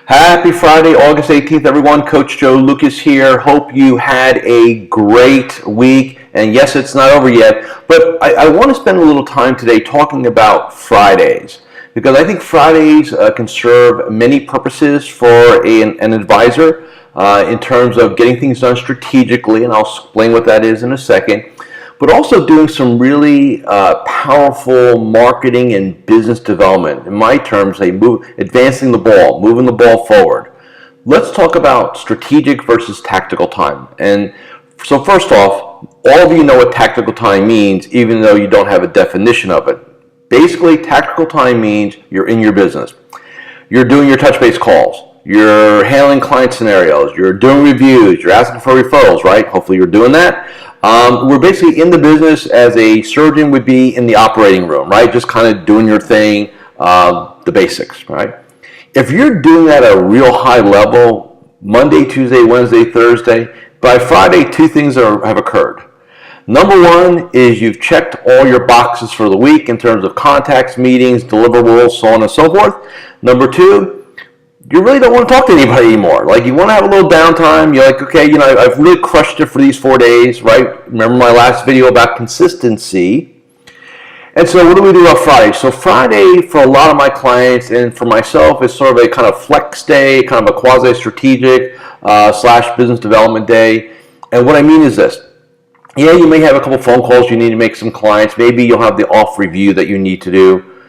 Happy Friday, August 18th, everyone. Coach Joe Lucas here. Hope you had a great week. And yes, it's not over yet, but I want to spend a little time today talking about Fridays, because I think Fridays can serve many purposes for an advisor in terms of getting things done strategically, and I'll explain what that is in a second, but also doing some really powerful marketing and business development. In my terms, advancing the ball, moving the ball forward. Let's talk about strategic versus tactical time. And so first off, all of you know what tactical time means, even though you don't have a definition of it. Basically, tactical time means you're in your business. You're doing your touch-base calls. You're handling client scenarios. You're doing reviews. You're asking for referrals, right? Hopefully you're doing that. We're basically in the business as a surgeon would be in the operating room, right? Just kind of doing your thing, the basics, right? If you're doing that at a real high level, Monday, Tuesday, Wednesday, Thursday, by Friday, two things have occurred. Number one is you've checked all your boxes for the week in terms of contacts, meetings, deliverables, so on and so forth. Number two, you really don't want to talk to anybody anymore. Like, you want to have a little downtime. You're like, okay, I've really crushed it for these 4 days, right? Remember my last video about consistency. And so what do we do on Friday? So Friday, for a lot of my clients and for myself, is sort of a kind of flex day, kind of a quasi-strategic / business development day. And what I mean is this. Yeah, you may have a couple phone calls you need to make some clients. Maybe you'll have the off review that you need to do.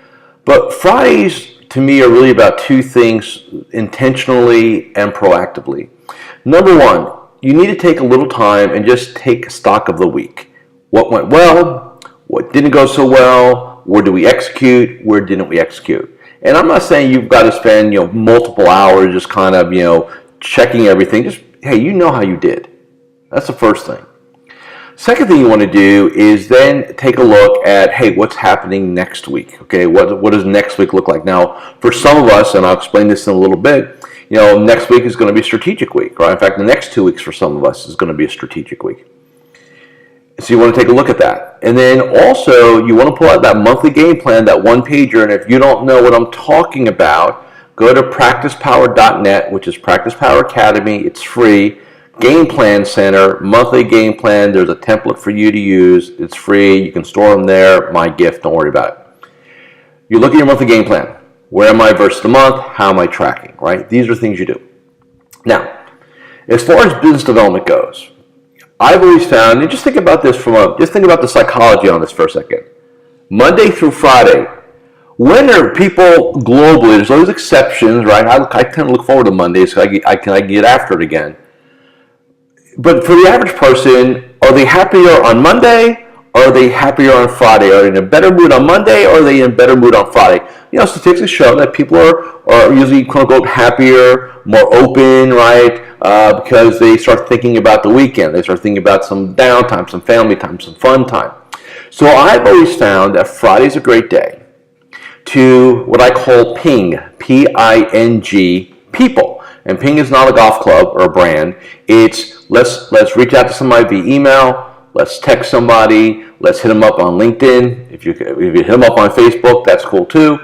But Fridays, to me, are really about two things, intentionally and proactively. Number one, you need to take a little time and just take stock of the week. What went well? What didn't go so well? Where did we execute? Where didn't we execute? And I'm not saying you've got to spend multiple hours just kind of checking everything. Just, hey, you know how you did. That's the first thing. Second thing you want to do is then take a look at, hey, what's happening next week? Okay, what does next week look like? Now, for some of us, and I'll explain this in a little bit, next week is going to be a strategic week, right? In fact, the next 2 weeks for some of us is going to be a strategic week. So you want to take a look at that. And then also, you want to pull out that monthly game plan, that one pager, and if you don't know what I'm talking about, go to practicepower.net, which is Practice Power Academy. It's free. Game Plan Center, monthly game plan. There's a template for you to use. It's free. You can store them there. My gift. Don't worry about it. You look at your monthly game plan. Where am I versus the month? How am I tracking? Right? These are things you do. Now, as far as business development goes, I've always found, and just think about this just think about the psychology on this for a second. Monday through Friday, when are people globally? There's always exceptions, right? I tend to look forward to Mondays so I can get after it again. But for the average person, are they happier on Monday or are they happier on Friday? Are they in a better mood on Monday or are they in a better mood on Friday? Statistics show that people are usually, quote unquote, happier, more open, right? Because they start thinking about the weekend. They start thinking about some downtime, some family time, some fun time. So I've always found that Friday's a great day to what I call ping, P-I-N-G, people. And Ping is not a golf club or a brand. It's let's reach out to somebody via email. Let's text somebody. Let's hit them up on LinkedIn. If you hit them up on Facebook, that's cool too.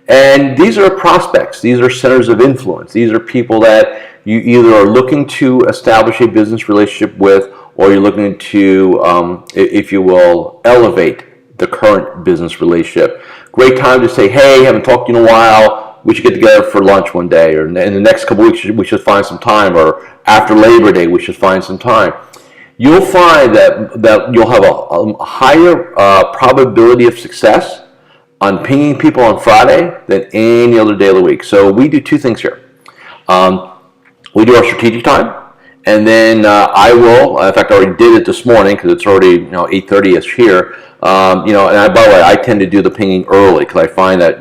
And these are prospects. These are centers of influence. These are people that you either are looking to establish a business relationship with, or you're looking to, if you will, elevate the current business relationship. Great time to say, hey, haven't talked to you in a while. We should get together for lunch one day, or in the next couple weeks we should find some time, or after Labor Day we should find some time. You'll find that you'll have a higher probability of success on pinging people on Friday than any other day of the week. So we do two things here. We do our strategic time, and then I will, in fact I already did it this morning because it's already 8:30ish here. By the way, I tend to do the pinging early because I find that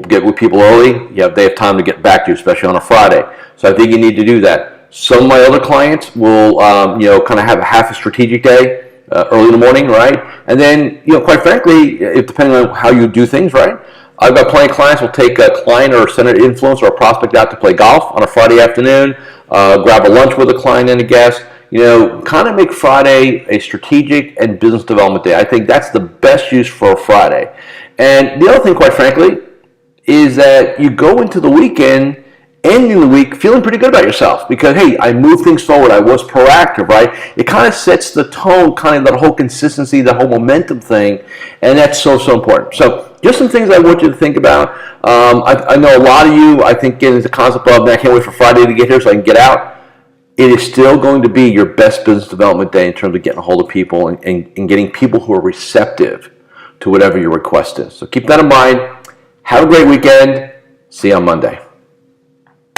get with people early, they have time to get back to you, especially on a Friday. So I think you need to do that. Some of my other clients will, kind of have a half a strategic day early in the morning, right? And then, quite frankly, depending on how you do things, right? I've got plenty of clients will take a client or a center influence or a prospect out to play golf on a Friday afternoon, grab a lunch with a client and a guest. Kind of make Friday a strategic and business development day. I think that's the best use for a Friday. And the other thing, quite frankly, is that you go into the weekend, ending the week feeling pretty good about yourself because, hey, I moved things forward. I was proactive, right? It kind of sets the tone, kind of that whole consistency, the whole momentum thing, and that's so, so important. So just some things I want you to think about. I know a lot of you, I think, get into the concept of, man, I can't wait for Friday to get here so I can get out. It is still going to be your best business development day in terms of getting a hold of people and getting people who are receptive to whatever your request is. So keep that in mind. Have a great weekend. See you on Monday.